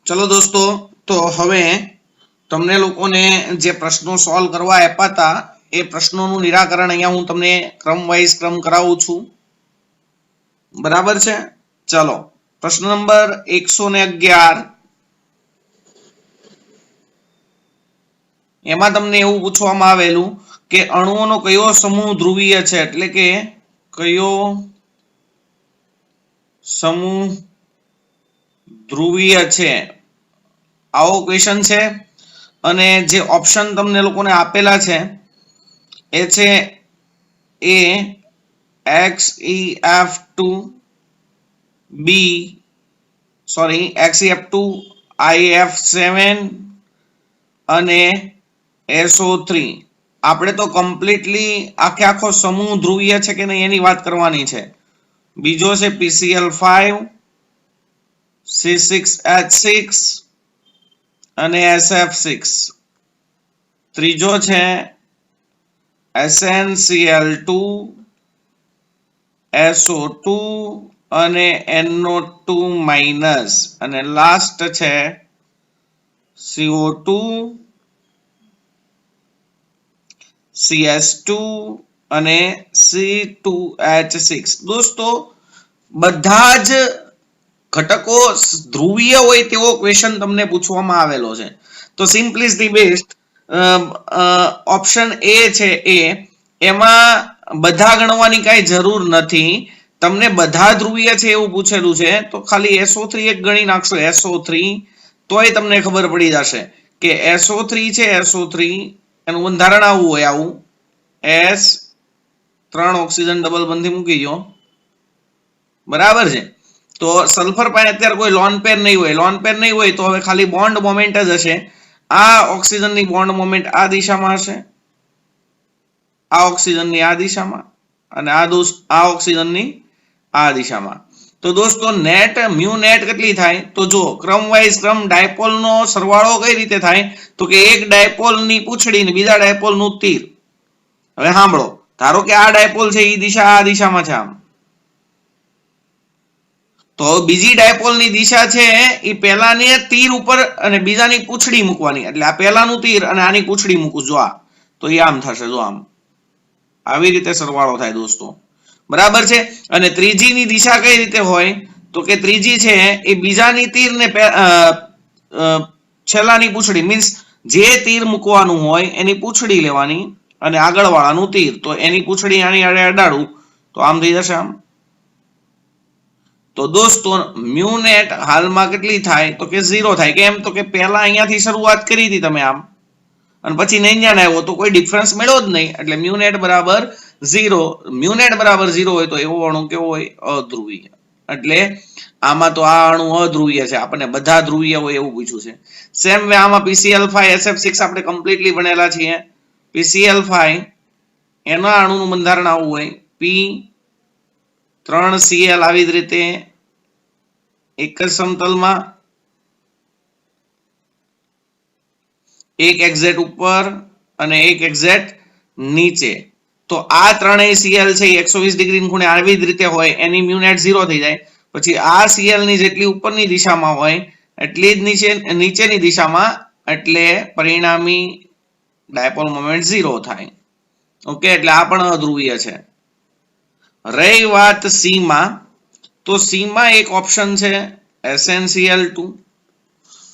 चलो दोस्तों, तो हवे तमने लोकोने जे प्रश्नों सॉल्व करवा आप्या था ए प्रश्नों निराकरण अहींया हूँ तमने क्रम वाइज क्रम करावुं छुं। बराबर छे। चलो प्रश्न नंबर 111 एमां तमने एवुं पूछवामां आवेलुं के अणुओनो कयो समूह ध्रुवीय छे एटले के कयो समूह ध्रुवीय छे आवो क्वेश्चन छे। અને જે ઓપ્શન તમને લોકોને આપેલા છે એ છે A XEF2 B XEF2 IF7 અને SO3 આપણે તો કમ્પ્લીટલી આખો સમૂહ ધ્રુવીય છે કે નહીં એની વાત કરવાની છે। બીજો છે PCl5 C6H6 અને SF6। ત્રીજો છે SnCl2 SO2 અને NO2 માઇનસ અને લાસ્ટ છે CO2 CS2 અને C2H6। दोस्तों બધા જ घटको ध्रुवीय होय तेवो क्वेश्चन तमने पूछवामां आवेलो छे। तो simply is the best option A छे ए एमां बधा गणवानी काई जरूर नथी। तमने बधा ध्रुवीय छे एवुं पूछेलुं छे तो खाली SO3 एक गणी नाखशो SO3 तोय तमने खबर पड़ी जशे के SO3 छे SO3 एनुं बंधारण आवुं होय आवुं S 3 ऑक्सीजन डबल बंधी मूकी दो। बराबर छे। तो सल्फर पाए अत्यारे कोई लोन पेर नहीं होय तो हवे खाली बॉन्ड मोमेंट ज हशे। आ ऑक्सीजन नी बॉन्ड मोमेंट आ दिशामां हशे, आ ऑक्सीजन नी आ दिशामां अने आ ऑक्सीजन नी आ दिशामां। तो दोस्तों नेट म्यू नेट કેટલી થાય तो जो क्रम वाइज क्रम डायपोल नो सरवाळो कई रीते थाय तो के एक डायपोल नी पूંછડી ने बीजा डायपोल નું तीर। હવે સાંભળો, ધારો કે આ ડાયपोल છે ઈ દિશા આ દિશામાં છે આમ, तो बीजी डायपोल नी दिशा छे ई पहेलानी तीर ऊपर अने बीजानी पूंछडी मूकवानी એટલે આ પહેલાનું तीर અને આની પૂંછડી મૂકું જો આ તો ઈ આમ થશે જો આમ આવી રીતે સરવાળો થાય दोस्तों। बराबर छे। અને ત્રીજી ની દિશા કઈ રીતે હોય તો કે ત્રીજી છે એ બીજાની तीर ने છેલ્લાની પૂંછડી મીન્સ જે तीर મૂકવાનું હોય એની પૂંછડી લેવાની અને આગળવાળાનું तीर તો એની પૂંછડી આની આડે અડાડું તો આમ થઈ જશે આમ। तो दोस्तों म्यू नेट हाल में કેટલી થાય તો કે 0 થાય। કેમ તો કે પહેલા અહીંયાથી શરૂઆત કરી હતી તમે આમ અને પછી નૈન્યાને આવ્યો તો કોઈ ડિફરન્સ મળ્યો જ નહીં એટલે म्यू नेट बराबर 0। म्यू नेट बराबर 0 હોય તો એવો અણુ કેવો હોય અધ્રુવીય। એટલે આમાં તો આ અણુ અધ્રુવીય છે, આપણને બધા ધ્રુવીય હોય એવું પૂછ્યું છે। સેમ વે આમાં PCl5 SF6 આપણે કમ્પ્લીટલી ભણેલા છીએ। PCl5 એના અણુનું બંધારણ આવું હોય P 3Cl આવી જ રીતે एक ज समतल में एक एक्जेट ऊपर अने एक एक्जेट नीचे। तो आ त्रणेय Cl छे 120 डिग्री खूणे आवी ज रीते होय एनी म्यू नेट 0 थई जाय। पछी आ Cl नी जेटली उपरनी दिशामां होय एटली ज नीचेनी दिशामां एटले परिणामी डायपोल मोमेंट 0 थाय। ओके एटले आ पण अध्रुवीय छे। रही बात सी मां तो सी में एक ऑप्शन है SnCl2,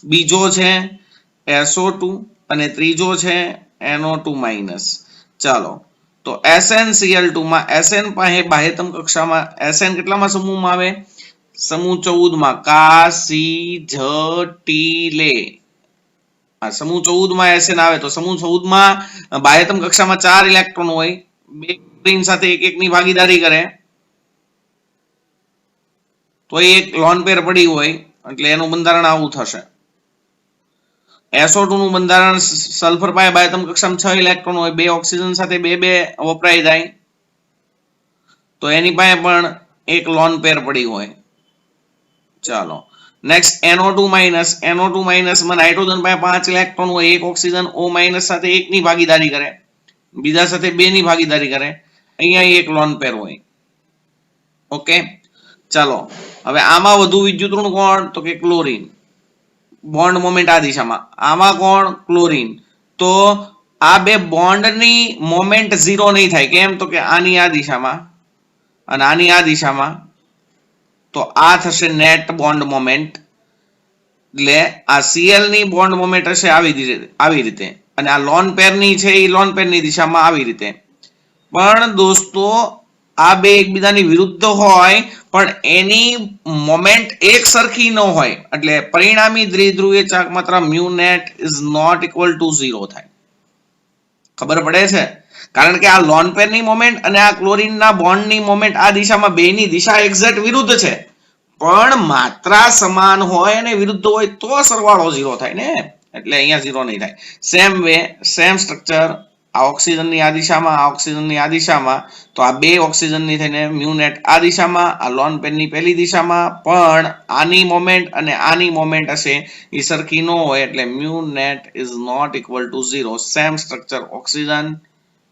बीजो है SO2 અને ત્રીજો છે NO2 માઇનસ। ચાલો તો SnCl2 માં Sn પાસે બાહ્યતમ કક્ષામાં Sn કેટલામાં સમૂહમાં આવે समूह 14 માં का सी झ टी ले। आ समूह 14 માં Sn આવે तो समूह 14 માં બાહ્યતમ કક્ષામાં 4 ઇલેક્ટ્રોન હોય, બે ક્લોરીન સાથે એક એકની ભાગીદારી કરે तो एक लोन पेर पड़ी होय એટલે એનું બંધારણ આવું થશે। SO2 નું બંધારણ સલ્ફર પાસે બાહ્યતમ કક્ષામાં 6 ઇલેક્ટ્રોન હોય, બે ઓક્સિજન સાથે બે બે વપરાઈ જાય તો એની પાસે પણ એક લોન પેર પડી હોય। ચાલો નેક્સ્ટ NO2 માં નાઇટ્રોજન પાસે 5 ઇલેક્ટ્રોન હોય, એક ઓક્સિજન O- સાથે એકની ભાગીદારી કરે, બીજા સાથે બે ની ભાગીદારી કરે, અહીંયા એક લોન પેર હોય। ओके चलो हवे आमा वधु विद्युत ऋण कोण तो के क्लोरीन। બોન્ડ મોમેન્ટ આ દિશામાં, આમાં કોણ ક્લોરીન, તો આ બે બોન્ડની મોમેન્ટ ઝીરો નહીં થાય. કેમ? તો કે આની આ દિશામાં અને આની આ દિશામાં, તો આ થશે નેટ બોન્ડ મોમેન્ટ. એટલે આ Cl ની બોન્ડ મોમેન્ટ હશે આવી રીતે અને આ લોન પેરની છે એ લોન પેરની દિશામાં આવી રીતે. પણ દોસ્તો આ બે એકબીજાની વિરુદ્ધ હોય પણ એની મોમેન્ટ એક સરખી ન હોય એટલે પરિણામી દ્વિધ્રુવીય ચાક માત્રા mu net is not equal to 0 થાય. ખબર પડે છે? કારણ કે આ લોન પેરની મોમેન્ટ અને આ ક્લોરીનના બોન્ડની મોમેન્ટ આ દિશામાં બેની દિશા એક્ઝેક્ટ વિરુદ્ધ છે, પણ માત્રા સમાન હોય અને વિરુદ્ધ હોય તો સરવાળો 0 થાય ને, એટલે અહીંયા 0 નહીં થાય. સેમ વે સેમ સ્ટ્રક્ચર, આ ઓક્સિજનની આ દિશામાં, આ ઓક્સિજનની આ દિશામાં, તો આ બે ઓક્સિજનની થઈને મ્યુ નેટ આ દિશામાં, આ લોન પેનની પહેલી દિશામાં, પણ આની મોમેન્ટ અને આની મોમેન્ટ હશે એ સરખી ન હોય એટલે mu net is not equal to 0. Same structure oxygen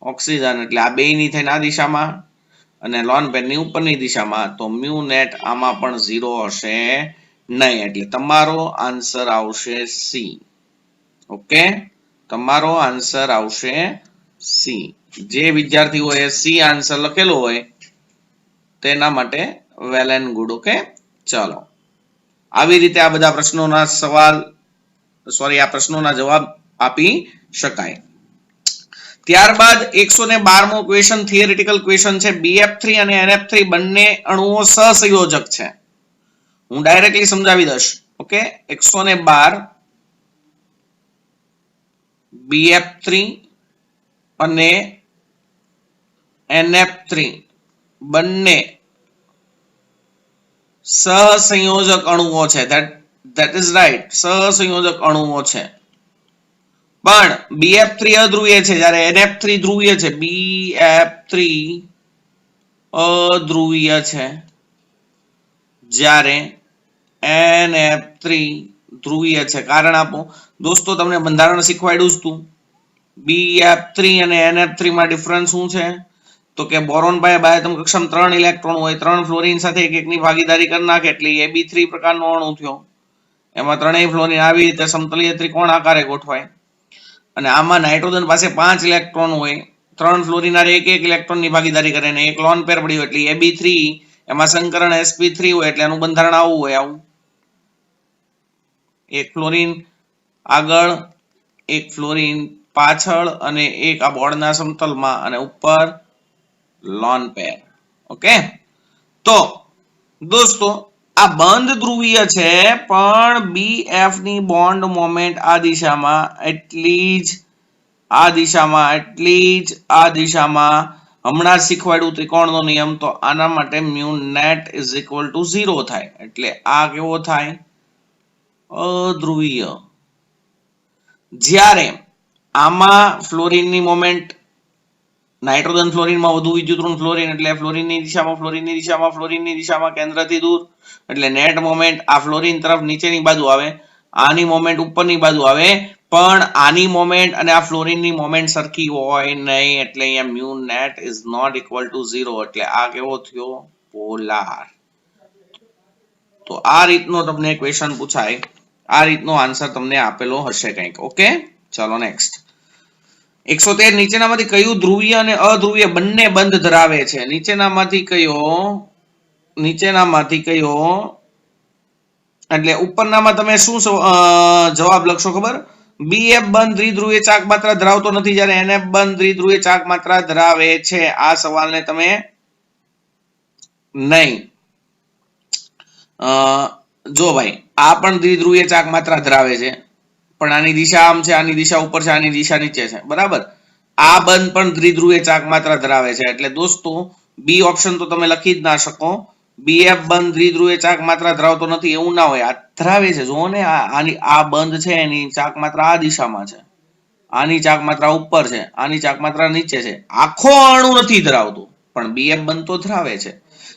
oxygen એટલે આ બેની થઈને આ દિશામાં અને લોન પેનની ઉપરની દિશામાં, તો મ્યુ નેટ આમાં પણ 0 હશે નહીં. એટલે તમારો આન્સર આવશે સી. ઓકે, તમારો આન્સર આવશે સી. જે વિદ્યાર્થીઓએ સી આન્સર લખેલો હોય તેના માટે વેલ એન્ડ ગુડ. ઓકે, ચાલો આવી રીતે આ બધા પ્રશ્નોના આ પ્રશ્નોના જવાબ આપી શકાય. ત્યારબાદ 112મો ક્વેશ્ચન થિયરિટિકલ ક્વેશ્ચન છે. BF3 અને NF3 બંને અણુઓ સહસંયોજક છે. હું ડાયરેક્ટલી સમજાવી દઈશ. ઓકે, 112 BF3 અને NF3 બંને સહસંયોજક અણુઓ છે. that is right, સહસંયોજક અણુઓ છે. પણ BF3 અધ્રુવીય છે જ્યારે NF3 ધ્રુવીય છે. BF3 અધ્રુવીય છે જ્યારે NF3 ધ્રુવીય છે. કારણ આપો દોસ્તો, તમને બંધારણ શીખવાડ્યું જ તું. BF3 અને NF3 માં ડિફરન્સ શું છે? તો કે બોરોન બાયતમ કક્ષામાં 3 ઇલેક્ટ્રોન હોય, 3 ફ્લોરીન સાથે એકની ભાગીદારી કરી નાખે એટલે AB3 પ્રકારનો અણુ થયો. એમાં ત્રણેય ફ્લોરીન આવી રીતે સમતલીય ત્રિકોણ આકારે ગોઠવાય અને આમાં નાઇટ્રોજન પાસે 5 ઇલેક્ટ્રોન હોય, 3 ફ્લોરીન આરે એક ઇલેક્ટ્રોનની ભાગીદારી કરે અને એક લોન પેર પડી હોય એટલે AB3 એમાં સંકરણ sp3 હોય એટલે એનું બંધારણ આવું હોય. આવું એક ફ્લોરીન આગળ, એક ફ્લોરીન પાછળ અને એક આ બોર્ડના સમતલમાં અને ઉપર લોન પેર. ઓકે, તો દોસ્તો આ બંધ ધ્રુવીય છે પણ BF ની બોન્ડ મોમેન્ટ આ દિશામાં એટલી જ આ દિશામાં હમણાં જ શીખવાડ્યું ત્રિકોણનો નિયમ, તો આના માટે mu net is equal to 0 થાય. એટલે આ કેવો થાય? અધ્રુવીય. જ્યારે આમાં ફ્લોરીનની મોમેન્ટ, નાઇટ્રોજન ફ્લોરીનમાં વધુ વિદ્યુતઋણ ફ્લોરીન એટલે ફ્લોરીનની દિશામાં કેન્દ્રથી દૂર એટલે નેટ મોમેન્ટ આ ફ્લોરીન તરફ નીચેની બાજુ આવે, આની મોમેન્ટ ઉપરની બાજુ આવે, પણ આની મોમેન્ટ અને આ ફ્લોરીનની મોમેન્ટ સરખી હોય નહીં એટલે અહીંયા mu net is not equal to 0. એટલે આ કેવો થયો? પોલાર. તો આ રીતનો તમને ક્વેશ્ચન પૂછાય, આ રીતનો આન્સર તમને આપેલો હશે કંઈક. ઓકે, ચાલો નેક્સ્ટ. 113 નીચેનામાંથી કયું ધ્રુવીય અને અધ્રુવીય બંને બંધ ધરાવે છે? નીચેનામાંથી કયો એટલે ઉપરનામાં તમે શું જવાબ લખશો ખબર? BF બંધ દ્વિધ્રુવીય ચાક માત્રા ધરાવતો નથી જ્યારે NF બંધ દ્વિધ્રુવીય ચાક માત્રા ધરાવે છે. આ સવાલને તમે નહીં જો ભાઈ, આ પણ દ્વિધ્રુવીય ચાક માત્રા ધરાવે છે પણ આની દિશા આમ છે, આની દિશા ઉપર છે, આની દિશા નીચે છે. બરાબર, આ બંધ પણ દ્વિધ્રુવીય ચાક માત્રા ધરાવે છે. એટલે દોસ્તો બી ઓપ્શન તો તમે લખી જ ના શકો. BF બંધ દ્વિધ્રુવીય ચાક માત્રા ધરાવતો નથી એવું ના હોય, આ ધરાવે છે. જુઓ ને, આ બંધ છે એની ચાક માત્રા આ દિશામાં છે, આની ચાક માત્રા ઉપર છે, આની ચાક માત્રા નીચે છે. આખો અણુ નથી ધરાવતો પણ BF બંધ તો ધરાવે છે.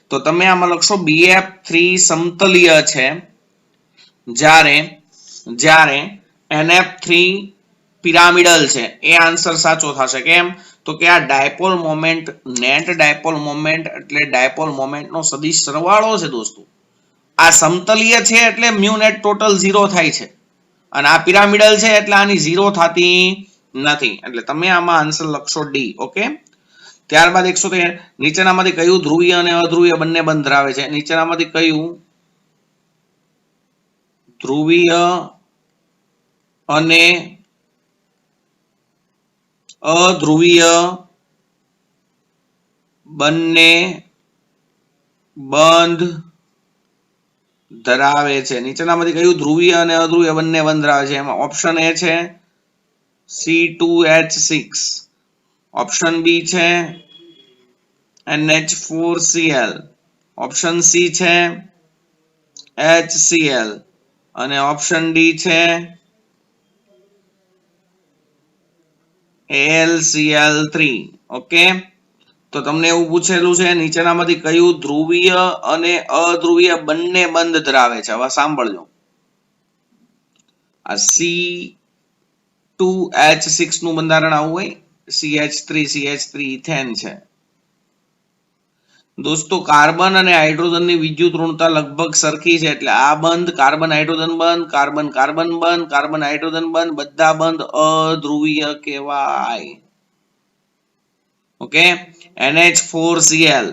તો તમે આમાં લખશો BF3 સમતલીય છે જ્યારે NF3 પિરામિડલ છે. એ આન્સર સાચો થશે. કેમ? તો કે આ dipole moment, net dipole moment એટલે ડાયપોલ મોમેન્ટનો સદિશ સરવાળો છે દોસ્તો. આ સમતલીય છે એટલે મ્યુ નેટ ટોટલ 0 થાય છે. અને આ પિરામિડલ છે એટલે આની 0 થતી નથી, એટલે તમે આમાં આન્સર લખશો ડી. ઓકે, ત્યારબાદ 113 નીચેનામાંથી કયું ધ્રુવીય અને અધ્રુવીય બંને બંધ ધરાવે છે? નીચેનામાંથી કયું ધ્રુવીય અને અધ્રુવીય બંને બંધ ધરાવે છે? નીચેનામાંથી કયું ધ્રુવીય અને અધ્રુવીય બંને બંધ ધરાવે છે? એમાં ઓપ્શન એ છે C2H6, ઓપ્શન બી છે NH4Cl, ઓપ્શન સી છે HCl અને ઓપ્શન ડી છે AlCl3. ઓકે, તો તમને એવું પૂછેલું છે નીચેનામાંથી કયું ધ્રુવીય અને અધ્રુવીય બંને બંધ ધરાવે છે? હવે સાંભળજો, આ C2H6 નું બંધારણ આવું હોય, CH3 ઇથેન છે. દોસ્તો કાર્બન અને હાઇડ્રોજનની વિદ્યુત ઋણતા લગભગ સરખી છે, એટલે આ બંધ, કાર્બન હાઇડ્રોજન બંધ, કાર્બન કાર્બન બંધ, કાર્બન હાઇડ્રોજન બંધ, બધા બંધ અધ્રુવીય કહેવાય. ઓકે, NH4Cl,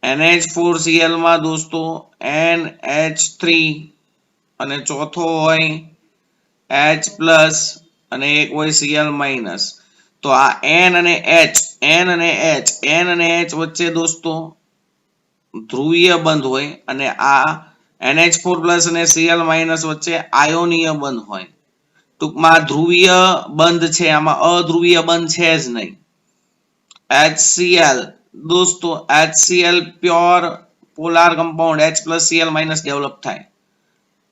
NH4Cl માં દોસ્તો NH3 અને ચોથો હોય H પ્લસ અને એક હોય Cl માઇનસ. તો આ N અને H, N અને H, N અને H વચ્ચે દોસ્તો ધ્રુવીય બંધ હોય અને આ NH4 પ્લસ અને Cl માઇનસ વચ્ચે આયોનીય બંધ હોય. ટૂંકમાં ધ્રુવીય બંધ છે, આમાં અધ્રુવીય બંધ છે જ નહીં. HCl દોસ્તો, HCl pure polar compound H plus Cl minus develop થાય,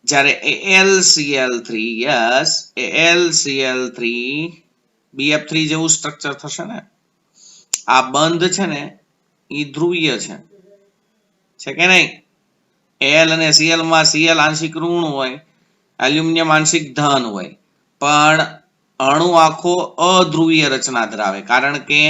જ્યારે AlCl3, યસ AlCl3 BF3 જેવું સ્ટ્રક્ચર થશે ને. આ બંધ છે ને એ ધ્રુવીય છે કે નહીં? Al અને Cl માં Cl આંશિક ઋણ હોય, એલ્યુમિનિયમ આંશિક ધન હોય, પણ અણુ આખો અધ્રુવીય રચના ધરાવે, કારણ કે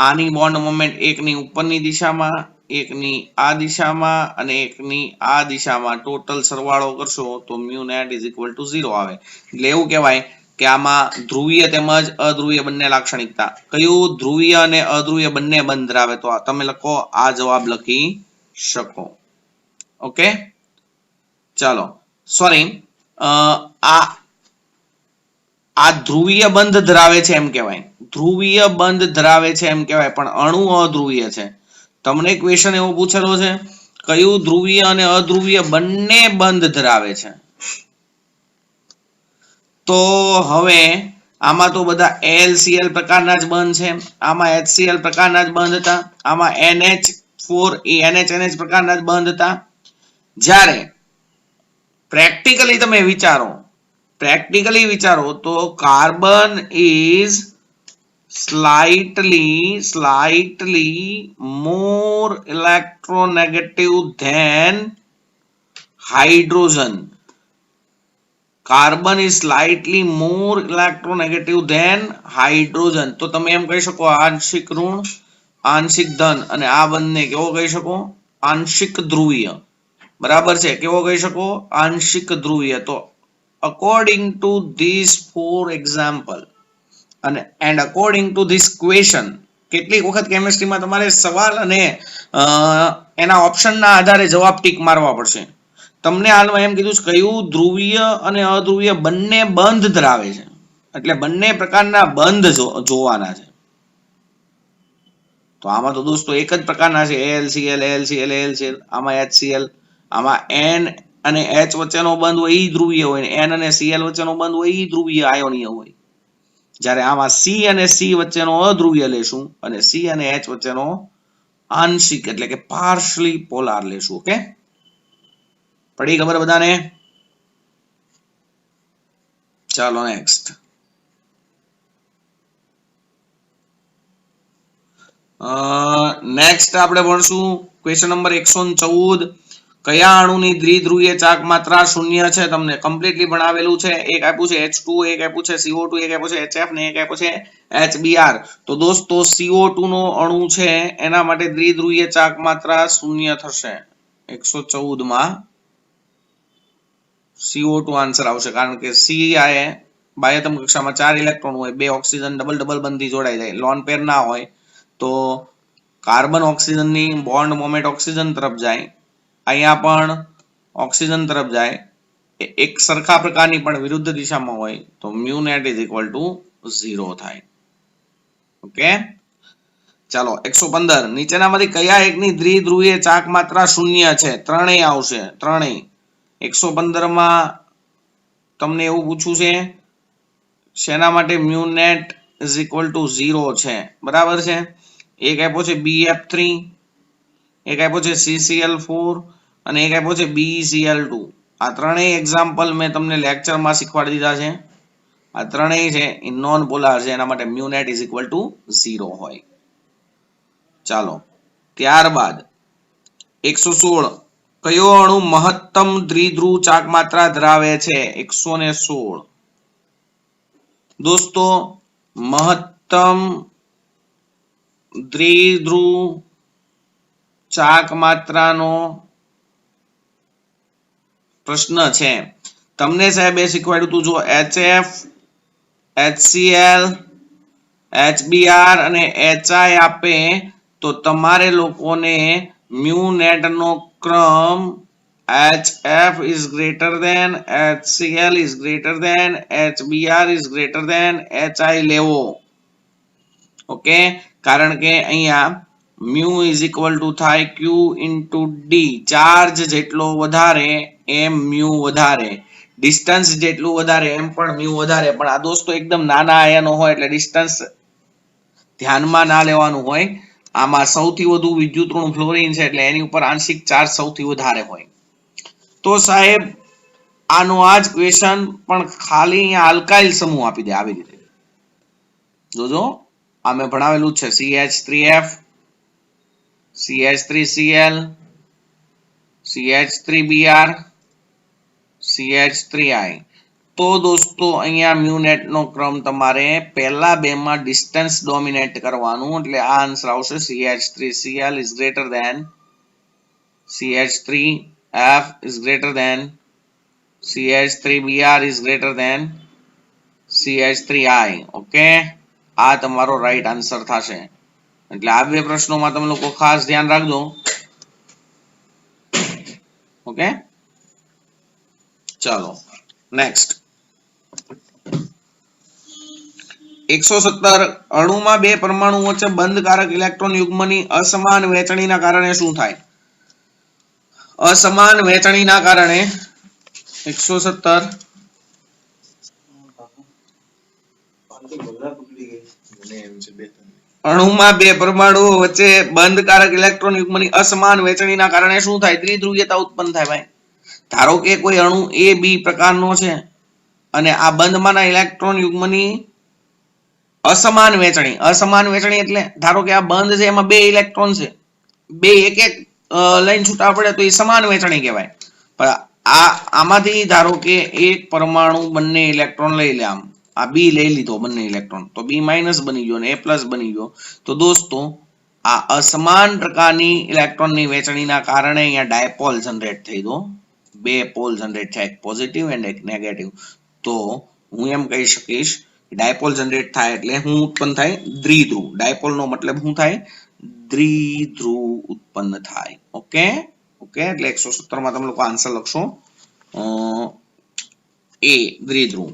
આની બોન્ડ મોમેન્ટ એકની ઉપરની દિશામાં, એકની આ દિશામાં અને એકની આ દિશામાં ટોટલ સરવાળો કરશો તો mu net is equal to 0 આવે. એટલે એવું કહેવાય કે આમાં ધ્રુવીય તેમજ અધ્રુવીય બંને લાક્ષણિકતા. કયું ધ્રુવીય અને અધ્રુવીય બંને બંધ ધરાવે? તો તમે લખો, આ જવાબ લખી શકો. ઓકે, ચાલો, સોરી, આ ધ્રુવીય બંધ ધરાવે છે એમ કહેવાય, ધ્રુવીય બંધ ધરાવે છે એમ કહેવાય, પણ અણુ અધ્રુવીય છે. તમને ક્વેશ્ચન એવો પૂછેલો છે કયું ધ્રુવીય અને અધ્રુવીય બંને બંધ ધરાવે છે? તો હવે આમાં તો બધા AlCl પ્રકારના જ બંધ છે, આમાં HCl પ્રકારના જ બંધ હતા, આમાં NH4 NH પ્રકારના જ બંધ હતા. જ્યારે પ્રેક્ટિકલી તમે વિચારો તો carbon is slightly more electronegative than hydrogen. Carbon is slightly more electronegative than hydrogen. તો તમે એમ કહી શકો આંશિક ઋણ, આંશિક ધન, અને આ બંને કેવો કહી શકો? આંશિક ધ્રુવીય. બરાબર છે, કેવો કહી શકો? આંશિક ધ્રુવીય. તો according to this 4 example and according to this question, કેટલીક વખત કેમિસ્ટ્રીમાં તમારે સવાલ અને એના ઓપ્શનના આધારે જવાબ ટીક મારવા પડશે. તમને હાલમાં એમ કીધું કયું ધ્રુવીય અને અધ્રુવીય બંને બંધ ધરાવે છે, એટલે બંને પ્રકારના બંધ જોવાના છે. તો આમાં તો દોસ્તો એક જ પ્રકારના છે, AlCl. આમાં HCl, આમાં N અને H વચ્ચેનો બંધ હોય એ ધ્રુવીય હોય, N અને Cl વચ્ચેનો બંધ હોય એ ધ્રુવીય આયોનીય હોય. જ્યારે આમાં C અને C વચ્ચેનો અધ્રુવીય લેશું અને C અને H વચ્ચેનો આંશિક એટલે કે પાર્શલી પોલાર લેશું. ઓકે, પડી ખબર બધાને? ચાલો નેક્સ્ટ. નેક્સ્ટ આપણે ભણશું ક્વેશ્ચન નંબર 114. કયા અણુની દ્વિધ્રુવીય ચાક માત્રા શૂન્ય છે? તમને કમ્પ્લીટલી ભણાવેલું છે. એક આપ્યું છે H2, એક આપ્યું છે CO2, એક આપ્યું છે HF ને એક આપ્યું છે HBr. તો દોસ્તો CO2 નો અણુ છે એના માટે દ્વિધ્રુવીય ચાક માત્રા શૂન્ય થશે. 114 માં CO2 આન્સર આવશે, કારણ કે સી આએ બાહ્યતમ કક્ષામાં 4 ઇલેક્ટ્રોન હોય, 2 ઓક્સિજન ડબલ ડબલ બંધથી જોડાઈ જાય, લોન પેર ના હોય તો કાર્બન ઓક્સિજનની બોન્ડ મોમેન્ટ ઓક્સિજન તરફ જાય, અહીંયા પણ ઓક્સિજન તરફ જાય, એક સરખા પ્રકારની પણ વિરુદ્ધ દિશામાં હોય તો mu net is equal to 0 થાય. ઓકે, ચાલો 115 નીચેનામાંથી કયા એકની દ્વિધ્રુવીય ચાક માત્રા શૂન્ય છે? ત્રણેય આવશે, ત્રણેય. 115 માં તમને એવું પૂછ્યું છે શેના માટે mu net is equal to 0 છે, બરાબર છે. એક આપ્યો છે BF3, એક આપ્યો છે CCl4 અને એક આપ્યો છે BeCl2. આ ત્રણેય એક્ઝામ્પલ મેં તમને લેક્ચરમાં શીખવાડી દીધા છે. આ ત્રણેય છે એ નોન પોલાર છે, એના માટે mu net is equal to 0 હોય. ચાલો ત્યારબાદ 116 કયો અણુ મહત્તમ દ્વિધ્રુવ ચાક માત્રા ધરાવે છે? 116 દોસ્તો મહત્તમ દ્વિધ્રુવ ચાક માત્રાનો પ્રશ્ન છે. તમને સાહેબે શીખવાડ્યું હતું, જો HF, HCl, HBr અને HI આપે તો તમારે લોકોને મ્યુ નેટ નો ક્રમ HF is greater than, HCl is greater than, HBr is greater than HI લેવો. ઓકે, કારણ કે અહીંયા મ્યુ ઇઝ ઇક્વલ ટુ થાય Q ઇન્ટુ D. ચાર્જ જેટલો વધારે એમ મ્યુ વધારે, ડિસ્ટન્સ જેટલું વધારે એમ પણ મ્યુ વધારે. પણ આ દોસ્તો એકદમ નાના આયનો હોય એટલે ડિસ્ટન્સ ધ્યાનમાં ના લેવાનું હોય. આમાં સૌથી વધુ વિદ્યુત ઋણ ફ્લોરિન છે એટલે એની ઉપર આંશિક ચાર્જ સૌથી વધારે હોય. તો સાહેબ આનો આ જ ક્વેશ્ચન પણ ખાલી અહીંયા આલ્કાઇલ સમૂહ આપી દે આવી રીતે. જોજો આ મેં ભણાવેલું છે CH3F, CH3Cl, CH3Br, CH3I. તો દોસ્તો અહીંયા મ્યુ નેટ નો ક્રમ તમારે પહેલા બે માં ડિસ્ટન્સ ડોમિનેટ કરવાનું, એટલે આ આન્સર આવશે CH3Cl is greater than, CH3F is greater than, CH3Br is greater than CH3I. Okay, આ તમારો રાઈટ આન્સર થશે. એટલે આ બે પ્રશ્નોમાં તમે લોકો ખાસ ધ્યાન રાખજો. ઓકે, ચાલો નેક્સ્ટ 117 અણુમાં બે પરમાણુ વચ્ચે બંધકારક ઇલેક્ટ્રોન યુગ્મની અસમાન વહેંચણીના કારણે શું થાય? અસમાન વહેંચણીના કારણે 117 અણુમાં બે પરમાણુઓ વચ્ચે બંધકારક ઇલેક્ટ્રોન યુગ્મની અસમાન વહેંચણીના કારણે શું થાય? દ્વિધ્રુવીયતા ઉત્પન્ન થાય. ભાઈ ધારો કે કોઈ અણુ A B પ્રકારનો છે અને આ બંધમાંના ઇલેક્ટ્રોન યુગ્મની અસમાન વહેંચણી. અસમાન વહેંચણી એટલે ધારો કે આ બંધ છે એમાં બે ઇલેક્ટ્રોન છે, બે એક એક લાઈન છૂટા પડે તો એ સમાન વહેંચણી કહેવાય. પણ આમાંથી ધારો કે એક પરમાણુ બંને ઇલેક્ટ્રોન લઈ લે, આમ આ B લઈ લીધો બંને ઇલેક્ટ્રોન, તો B માઇનસ બની ગયો અને A પ્લસ બની ગયો. તો દોસ્તો આ અસમાન પ્રકારની ઇલેક્ટ્રોનની વહેંચણીના કારણે અહીંયા ડાયપોલ જનરેટ થઈ દો, બે પોલ જનરેટ થાય, એક પોઝિટિવ એન્ડ એક નેગેટિવ. તો હું એમ કહી શકીશ ડાયપોલ જનરેટ થાય એટલે શું ઉત્પન્ન થાય? દ્વિધ્રુવ. ડાયપોલ નો મતલબ શું થાય? દ્વિધ્રુવ ઉત્પન્ન થાય. ઓકે ઓકે, એટલે 117 માં તમે લોકો આન્સર લખશો A દ્વિધ્રુવ.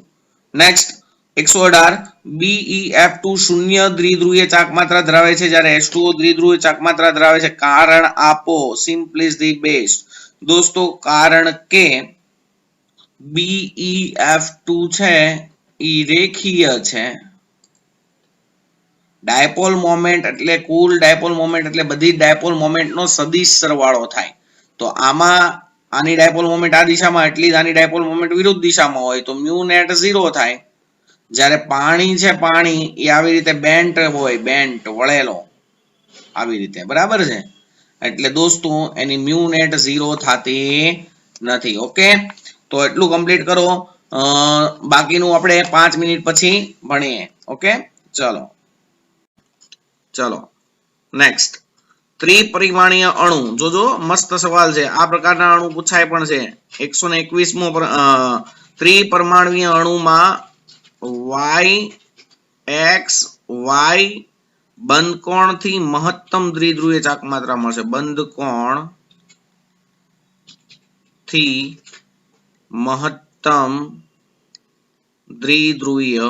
નેક્સ્ટ 118 BeF2 શૂન્ય દ્વિધ્રુવીય ચાક માત્રા ધરાવે છે જ્યારે H2O દ્વિધ્રુવીય ચાક માત્રા ધરાવે છે. કારણ આપો. Simple is the best. દોસ્તો કારણ કે BeF2 છે એ રેખીય છે. ડાયપોલ મોમેન્ટ એટલે કુલ ડાયપોલ મોમેન્ટ એટલે બધી ડાયપોલ મોમેન્ટ નો સદિશ સરવાળો થાય. તો આમાં આની ડાયપોલ મોમેન્ટ આ દિશામાં એટલી જ આની ડાયપોલ મોમેન્ટ વિરુદ્ધ દિશામાં હોય તો મ્યુ નેટ 0 થાય. જ્યારે પાણી છે, પાણી એ આવી રીતે બેન્ટ હોય, બેન્ટ વળેલો આવી રીતે, બરાબર છે. એટલે દોસ્તો એની મ્યુ નેટ 0 થતી નથી. ઓકે, તો એટલું કમ્પ્લીટ કરો. બાકીનું આપણે 5 મિનિટ પછી ભણીએ. ઓકે, ચલો નેક્સ્ટ ત્રિપરિમાણીય અણુ, જોજો મસ્ત સવાલ છે, આ પ્રકારના અણુ પૂછાય પણ છે. 121મો ત્રિપરમાણવીય અણુમાં y બંધકોણ થી મહત્તમ દ્વિધ્રુવીય ચાક માત્રા મળશે. બંધકોણ થી મહત્તમ દ્વિધ્રુવીય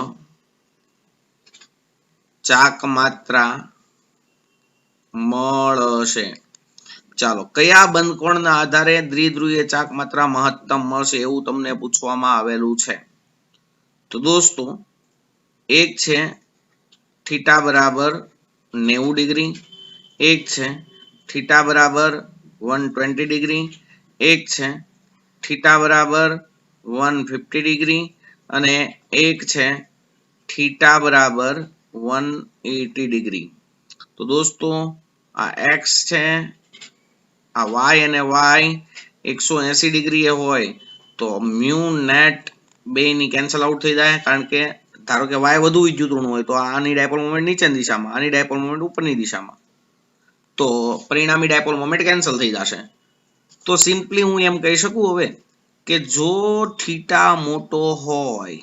ચાક માત્રા મળશે. ચાલો, કયા બંધકોણના આધારે દ્વિધ્રુવીય ચાક માત્રા મહત્તમ મળશે એવું તમને પૂછવામાં આવેલું છે. તો દોસ્તો, એક છે થીટા બરાબર 90 ડિગ્રી, એક છે થીટા બરાબર 120 ડિગ્રી, એક છે થીટા બરાબર 150 ડિગ્રી અને એક છે થીટા બરાબર 180 ડિગ્રી. તો દોસ્તો, આ x છે, આ y અને y 180 ડિગ્રી એ હોય તો મ્યુ નેટ બેની કેન્સલ આઉટ થઈ જાય, કારણ કે ધારો કે y વધુ વિદ્યુતઋણ હોય તો આની ડાયપોલ મોમેન્ટ નીચેની દિશામાં, આની ડાયપોલ મોમેન્ટ ઉપરની દિશામાં, તો પરિણામી ડાયપોલ મોમેન્ટ કેન્સલ થઈ જશે. તો સિમ્પલી હું એમ કહી શકું હવે કે જો થીટા મોટો હોય,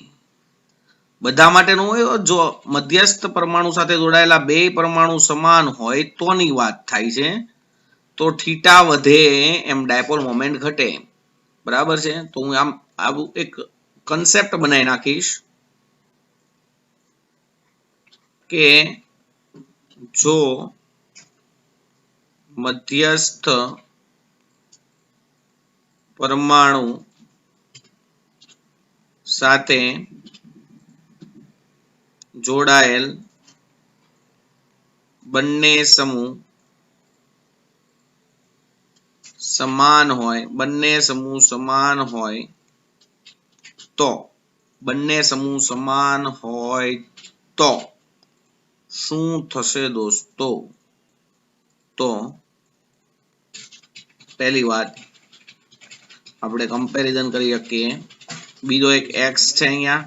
બધા માટે નો હોય, જો મધ્યસ્થ પરમાણુ સાથે જોડાયેલા બે પરમાણુ સમાન હોય તોની વાત થાય છે. તો થીટા વધે એમ ડાયપોલ મોમેન્ટ ઘટે, બરાબર છે. તો હું આમ આવું એક કન્સેપ્ટ બનાવી નાખીશ કે જો મધ્યસ્થ પરમાણુ સાથે જોડાયેલ બંને સમૂહ સમાન હોય, બંને સમૂહ સમાન હોય તો, બંને સમૂહ સમાન હોય તો શું થશે દોસ્તો? તો પહેલી વાત આપણે કમ્પેરિઝન કરી શકીએ. બીજો એક x છે, અહીંયા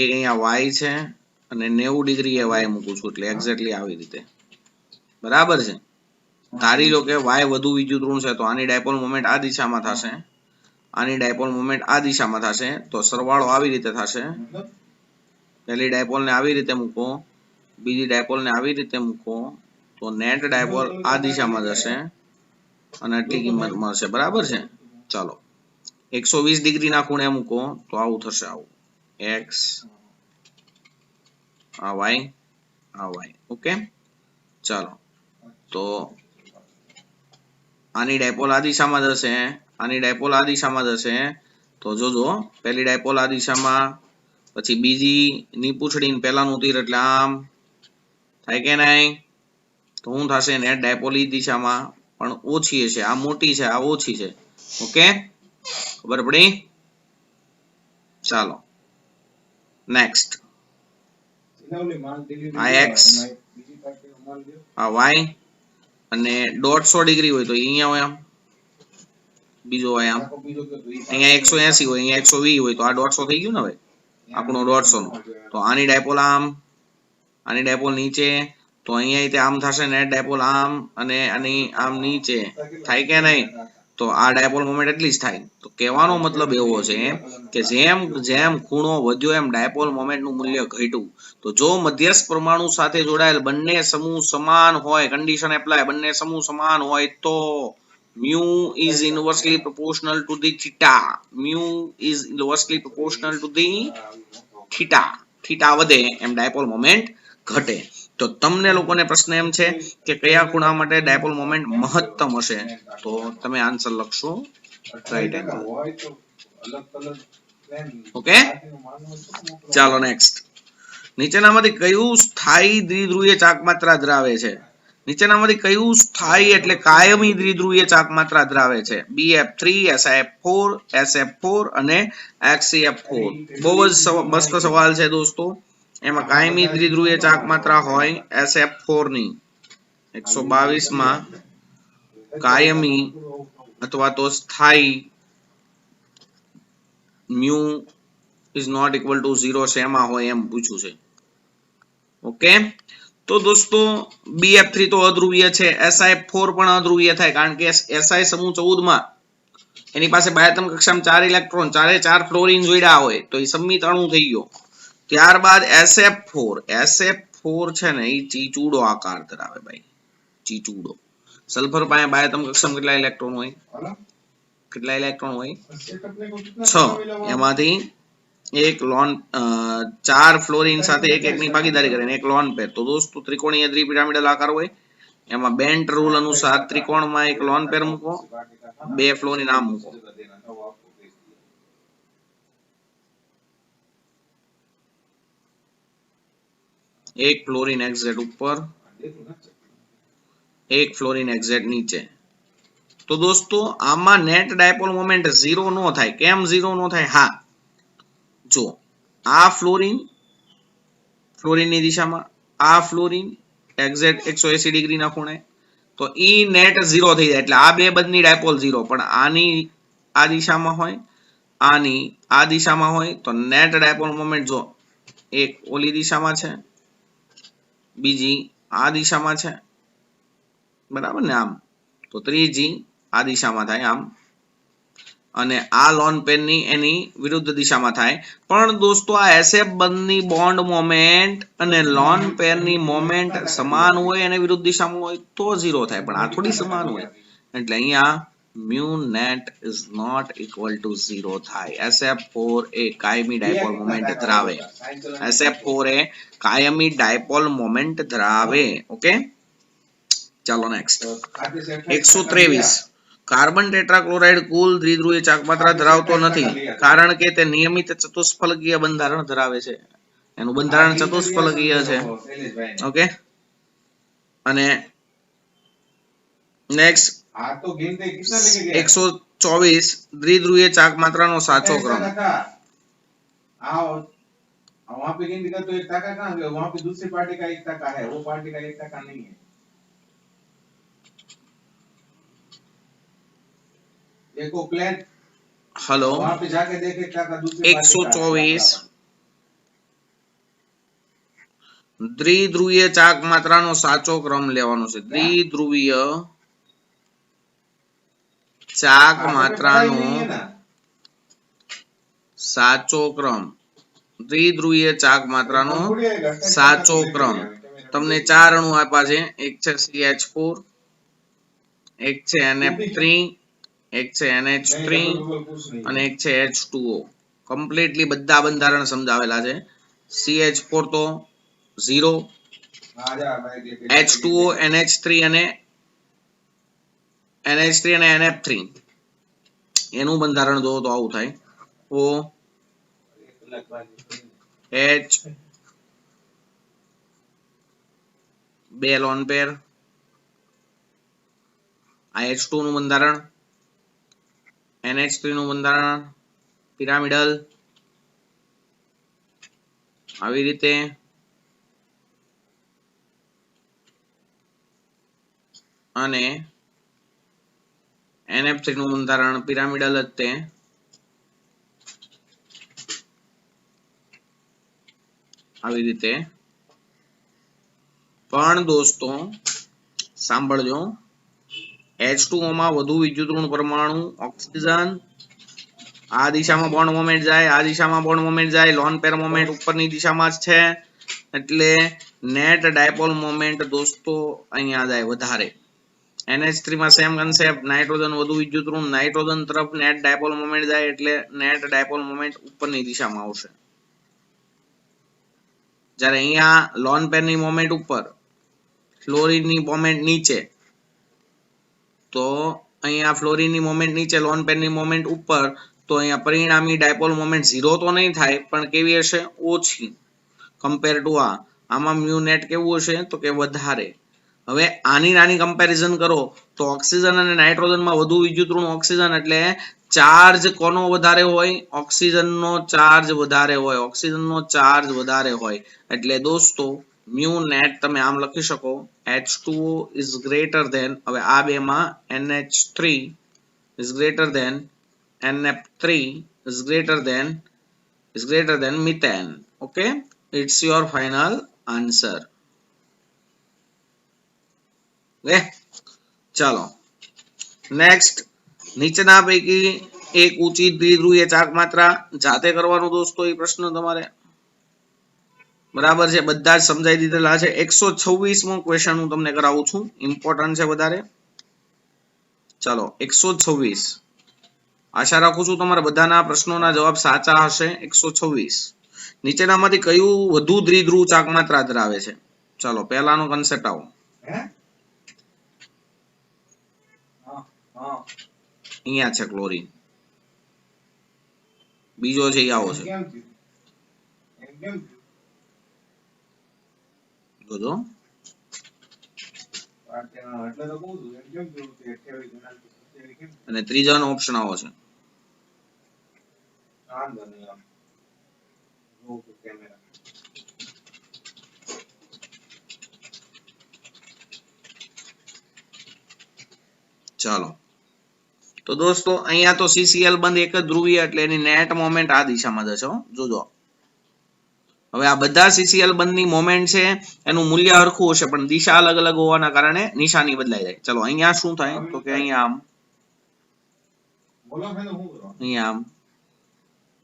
એક અહીંયા y છે અને 90 ડિગ્રી એ y મૂકું છું, એટલે એક્ઝેક્ટલી આવી રીતે, બરાબર છે. ધારી લો કે y વધુ વિદ્યુતઋણ છે તો આની ડાયપોલ મોમેન્ટ આ દિશામાં થશે, આની ડાયપોલ મોમેન્ટ આ દિશામાં થશે, તો સરવાળો આવી રીતે થશે. પહેલી ડાયપોલ ને આવી રીતે મૂકો, બીજી ડાયપોલ ને આવી રીતે મૂકો, તો નેટ ડાયપોલ આ દિશામાં જશે અને આટલી કિંમત મળશે, બરાબર છે. ચાલો, 120 ડિગ્રી ના ખૂણે મૂકો તો આવું થશે, આવું x આ y આ y. ઓકે, ચાલો, તો આની ડાયપોલ આ દિશામાં જશે, આની ડાયપોલ આ દિશામાં જશે, તો જોજો પહેલી ડાયપોલ આ દિશામાં, પછી બીજી ની પૂંછડી પહેલાનું તીર એટલે આમ થાય કે નહીં? તો શું થશે? નેટ ડાયપોલ ઈ દિશામાં પણ ઓછી હશે, આ મોટી છે, આ ઓછી છે. ઓકે, ખબર પડી? ચાલો, નેક્સ્ટ આ x આ y અને 150 ડિગ્રી હોય તો અહીંયા હોય, આમ બીજો હોય, આમ અહીંયા 180 હોય, અહીંયા 120 હોય તો આ 150 થઈ ગયું ને. હવે આપણો 150 નો, તો આની ડાયપોલ આમ, આની ડાયપોલ નીચે, તો અહીંયા આમ થશે, નેટ ડાયપોલ આમ અને આની આમ નીચે થાય કે નહીં? તો આ ડાયપોલ મોમેન્ટ એટલી જ થાય. તો કહેવાનો મતલબ એવો છે કે જેમ જેમ ખૂણો વધ્યો એમ ડાયપોલ મોમેન્ટ નું મૂલ્ય ઘટ્યું. તો જો મધ્યસ્થ પરમાણુ સાથે જોડાયેલ બંને સમૂહ સમાન હોય, કન્ડિશન એપ્લાય, બંને સમૂહ સમાન હોય તો mu is inversely proportional to the theta. Mu is inversely proportional to the theta. theta વધે એમ ડાયપોલ મોમેન્ટ ઘટે. તો તમને લોકોને પ્રશ્ન એમ છે કે કયા ખૂણા માટે ડાયપોલ મોમેન્ટ મહત્તમ હશે? તો તમે આન્સર લખશો રાઈટ એંગલ. ઓકે, ચાલો નેક્સ્ટ. નીચેનામાંથી કયું સ્થાયી દ્વિધ્રુવીય ચાક માત્રા ધરાવે છે? નીચેનામાંથી કયું સ્થાયી એટલે કાયમી દ્વિધ્રુવીય ચાક માત્રા ધરાવે છે? BF3, SiF4, SF4 અને XCF4. બહુ જ મસ્ત સવાલ છે દોસ્તો. એમાં કાયમી દ્વિધ્રુવીય ચાક માત્રા હોય SF4 ની 122 માં કાયમી અથવા તો સ્થાયી mu is not equal to 0 શેમાં હોય એમ પૂછ્યું છે. ઓકે, તો તો દોસ્તો BF3 તો અધ્રુવીય છે, SiF4 પણ અધ્રુવીય થાય કારણ કે Si સમૂહ 14 માં એની પાસે બાહ્યતમ કક્ષામાં 4 ઇલેક્ટ્રોન, 4 ફ્લોરીન જોડ્યા હોય તો એ સંમિત અણુ થઈ ગયો. ત્યારબાદ SF4 છે ને એ ચીચૂડો આકાર ધરાવે ભાઈ, ચીચૂડો. સલ્ફર પાસે બાહ્યતમ કક્ષામાં કેટલા ઇલેક્ટ્રોન હોય? કેટલા ઇલેક્ટ્રોન હોય? 6. એમાંથી એક લોન 4 ફ્લોરીન સાથે એક ની ભાગીદારી કરે, એક લોન પેર. તો દોસ્તો ત્રિકોણીય દ્વિપિરામિડલ આકાર હોય, એમાં બેન્ટ રૂલ અનુસાર ત્રિકોણમાં એક લોન પેર મૂકો, 2 ફ્લોરીન આમ મૂકો. એક ફ્લોરીન એક્ઝેટ ઉપર, એક ફ્લોરીન એક્ઝેટ નીચે. તો દોસ્તો આમાં નેટ ડાયપોલ મોમેન્ટ 0 નો થાય. કેમ 0 નો થાય? હા, જો આ ફ્લોરીનની દિશામાં, આ ફ્લોરીન એક્ઝેટ 180 ડિગ્રીના ખૂણે, તો ઈ નેટ 0 થઈ જાય. એટલે આ બે બંધની ડાયપોલ 0, પણ આની આ દિશામાં હોય, આની આ દિશામાં હોય તો નેટ ડાયપોલ મોમેન્ટ જો એક ઓલી દિશામાં છે, બીજી આ દિશામાં છે, બરાબર ને? આમ તો ત્રીજી આ દિશામાં થાય આમ, અને આ લોન પેરની એની વિરુદ્ધ દિશામાં થાય. પણ દોસ્તો આ SF બંધની બોન્ડ મોમેન્ટ અને લોન પેરની મોમેન્ટ સમાન હોય અને વિરુદ્ધ દિશામાં હોય તો 0 થાય, પણ આ થોડી સમાન હોય. એટલે અહીંયા mu net is not equal to 0 થાય. SF4 એ કાયમી ડાયપોલ મોમેન્ટ ધરાવે. SF4 એ કાયમી ડાયપોલ મોમેન્ટ ધરાવે. ઓકે, ચાલો નેક્સ્ટ. 123. કાર્બન ટેટ્રાક્લોરાઇડ કુલ દ્વિધ્રુવીય ચાકમાત્રા ધરાવતો નથી કારણ કે તે નિયમિત ચતુષ્ફલકીય બંધારણ ધરાવે છે. એનું બંધારણ ચતુષ્ફલકીય છે. ઓકે, અને નેક્સ્ટ 124. દ્વિધ્રુવીય ચાકમાત્રાનો સાચો ક્રમ. वहां पे गिनती का तो 1 टका कहां गया? वहां पे दूसरी पार्टी का 1 टका है, वो पार्टी का 1 टका नहीं है. देखो प्लेट, हेलो, वहां पे जाके देखे 1 टका दूसरी 124. દ્વિધ્રુવીય ચાકમાત્રાનો સાચો ક્રમ લેવાનો છે. દ્વિધ્રુવીય ચાકમાત્રાનો સાચો ક્રમ, દ્વિધ્રુવીય ચાકમાત્રાનો સાચો ક્રમ. તમને 4 અણુ આપ્યા છે. એક છે CH4, એક છે NF3, એક છે NH3 અને એક છે H2O. કમ્પ્લીટલી બધા બંધારણ સમજાવેલા છે. CH4 તો 0, H2O, NH3 અને NF3 એનું બંધારણ જો તો આવું થાય. O H 2 લોન પેર, આ H2 નું બંધારણ, NH3 નું બંધારણ પિરામિડલ, આવી રીતે. અને NF3 નું બંધારણ પિરામિડલ જ તે. આવી રીતે. પણ દોસ્તો સાંભળજો, H2O માં વધુ વિદ્યુતઋણ પરમાણુ ઓક્સિજન, આ દિશામાં બોન્ડ મોમેન્ટ જાય, આ દિશામાં બોન્ડ મોમેન્ટ જાય, લોન પેર મોમેન્ટ ઉપરની દિશામાં જ છે, એટલે નેટ ડાયપોલ મોમેન્ટ દોસ્તો અહીંયા જાય વધારે. NH3 માં સેમ કન્સેપ્ટ, નાઇટ્રોજન વધુ વિદ્યુતઋણ, નાઇટ્રોજન તરફ નેટ ડાયપોલ મોમેન્ટ જાય એટલે નેટ ડાયપોલ મોમેન્ટ ઉપરની દિશામાં આવશે. જ્યારે અહીંયા લોન પેરની મોમેન્ટ ઉપર, ફ્લોરીનની મોમેન્ટ નીચે, તો અહીંયા ફ્લોરીનની મોમેન્ટ નીચે, લોન પેરની મોમેન્ટ ઉપર, તો અહીંયા પરિણામી ડાયપોલ મોમેન્ટ 0 તો નહીં થાય, પણ કેવી હશે? ઓછી કમ્પેર ટુ આ. આમાં મ્યુ નેટ કેવું હશે? તો કે વધારે. હવે આની નાની કમ્પેરિઝન કરો તો ઓક્સિજન અને નાઇટ્રોજનમાં વધુ વિદ્યુતઋણ ઓક્સિજન, એટલે ચાર્જ કોનો વધારે હોય? ઓક્સિજનનો ચાર્જ વધારે હોય. ઓક્સિજનનો ચાર્જ વધારે હોય એટલે દોસ્તો મ્યુ નેટ તમે આમ લખી શકો, H2O is greater than, હવે આ બેમાં NH3 is greater than NF3 is greater than methane. Okay, it's your final answer. Okay ચાલો નેક્સ્ટ નીચેના પૈકી એક ઊંચી દ્વિધ્રુવીય ચાક માત્રા જાતે કરવાનો દોસ્તો એ પ્રશ્ન તમારે બરાબર છે બધા જ સમજાઈ દીધેલા છે 126મો ક્વેશ્ચન હું તમને કરાવું છું ઇમ્પોર્ટન્ટ છે વધારે ચાલો 126 આશા રાખું છું તમારા બધાના પ્રશ્નોના જવાબ સાચા હશે 126 નીચેનામાંથી કયું વધુ દ્વિધ્રુવ ચાક માત્રા ધરાવે છે ચાલો પહેલાનો કન્સેપ્ટ આવો હે હા હા અહીંયા છે ક્લોરીન બીજો છે એ આવો છે કેમ થયું એમ કેમ થયું જોજો એટલે તો કહું છું એમ કેમ થયું કે 28 જણા કેમ અને ત્રીજાનો ઓપ્શન આવો છે વાંધો નહીં આમ જોઉં છું કેમેરા ચાલો તો દોસ્તો અહીંયા તો CCl બંધ એક જ ધ્રુવીય એટલે એની નેટ મોમેન્ટ આ દિશામાં જશે જોજો હવે આ બધા CCl બંધની મોમેન્ટ છે એનું મૂલ્ય હરખું હશે પણ દિશા અલગ અલગ હોવાના કારણે નિશાની બદલાઈ જાય ચલો અહીંયા શું થાય તો કે અહીંયા આમ બોલો ભાઈ હું કરો અહીંયા આમ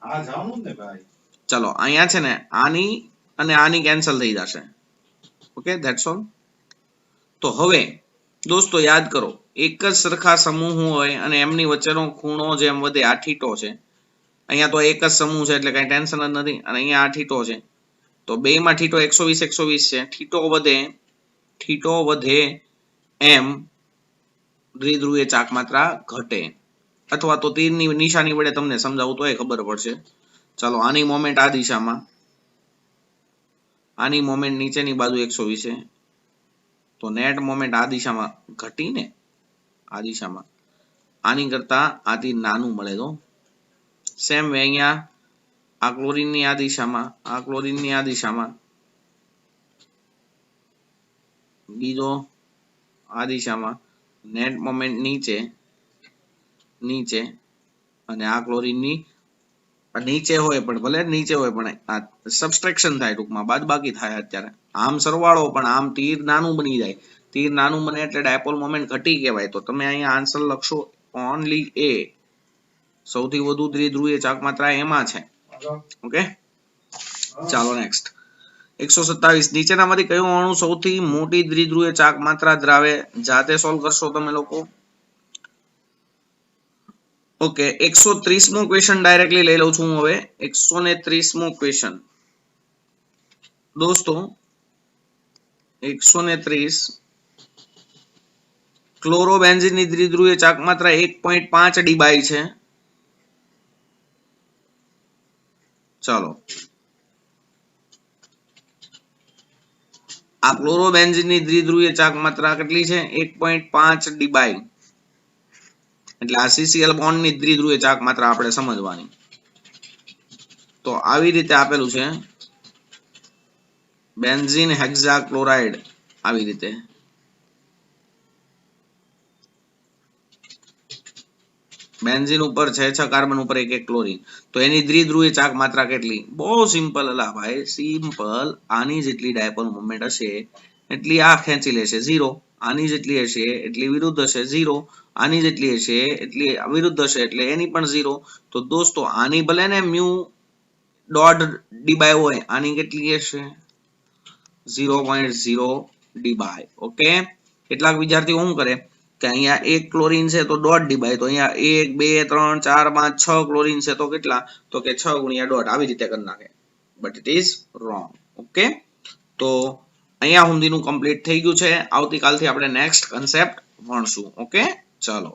આ જવાનું ને ભાઈ ચલો અહીંયા છે ને આની અને આની કેન્સલ થઈ જશે ઓકે ધેટ્સ ઓલ તો હવે દોસ્તો યાદ કરો એક જ સરખા સમૂહ હોય અને એમની વચ્ચેનો ખૂણો જેમ વધે આ થીટો છે અહીંયા તો એક જ સમૂહ છે એટલે કઈ ટેન્શન જ નથી અને અહીંયા આ થીટો છે તો બેમાં થીટો 120 છે થીટો વધે એમ દ્વિધ્રુવીય ચાક માત્રા ઘટે અથવા તો તીરની નિશાની વડે તમને સમજાવું તો એ ખબર પડશે ચાલો આની મોમેન્ટ આ દિશામાં આની મોમેન્ટ નીચેની બાજુ 120 છે તો નેટ મોમેન્ટ આ દિશામાં ઘટીને આ દિશામાં આની કરતા આથી નાનું મળે તો સેમ વે અહીંયા આ ક્લોરીનની આ દિશામાં આ ક્લોરીનની આ દિશામાં બીજો આ દિશામાં નેટ મોમેન્ટ નીચે અને આ ક્લોરીનની નીચે હોય પણ ભલે નીચે હોય પણ આ સબસ્ટ્રેક્શન થાય ટૂંકમાં બાદબાકી થાય અત્યારે આમ સરવાળો પણ આમ તીર નાનું બની જાય તીર નાનું બને એટલે ડાયપોલ મોમેન્ટ ઘટી કહેવાય તો તમે અહીંયા આન્સર લખશો ઓનલી એ સૌથી વધુ દ્વિધ્રુવીય ચાક માત્રા એમાં છે ઓકે ચાલો નેક્સ્ટ 127 નીચેનામાંથી કયું અણુ સૌથી મોટી દ્વિધ્રુવીય ચાક માત્રા ધરાવે જાતે સોલ્વ કરશો તમે લોકો ઓકે 130મો ક્વેશ્ચન ડાયરેક્ટલી લઈ લઉં છું હવે 130મો ક્વેશ્ચન દોસ્તો 130 ક્લોરોબેન્ઝીનની દ્વિધ્રુવીય ચાક માત્રા 1.5 ડીબાઈ છે ચાલો આ ક્લોરોબેન્ઝીનની દ્વિધ્રુવીય ચાક માત્રા કેટલી છે 1.5 ડીબાઈ એટલે આ CCl બોન્ડની દ્વિધ્રુવીય ચાક માત્રા આપણે સમજવાની તો આવી રીતે આપેલું છે બેન્ઝીન હેક્ઝાક્લોરાઇડ આવી રીતે બેન્ઝીન ઉપર 6 કાર્બન ઉપર એક ક્લોરીન તો એની દ્વિધ્રુવીય ચાક માત્રા કેટલી બહુ સિમ્પલ અલા ભાઈ સિમ્પલ આની જેટલી ડાયપોલ મોમેન્ટ હશે એટલી આ ખેંચી લેશે 0 આની જેટલી હશે એટલી વિરુદ્ધ હશે 0 આની જેટલી હશે એટલી વિરુદ્ધ હશે એટલે એની પણ 0 તો દોસ્તો આની ભલે ને મ્યુ ડોટ ડીબાઈ હોય આની કેટલી હશે 0.0 ડીબાઈ ઓકે કેટલાક વિદ્યાર્થીઓ શું કરે કે અહીંયા એક ક્લોરીન છે તો ડોટ ડીબાઈ તો અહીંયા 1 2 3 4 5 6 ક્લોરીન છે તો કેટલા તો કે 6 ગુણ્યા ડોટ આવી રીતે કરી નાખે but it is wrong okay તો અહીંયા સુધીનું કમ્પ્લીટ થઈ ગયું છે આવતીકાલથી આપણે નેક્સ્ટ કન્સેપ્ટ ભણશું ઓકે ચાલો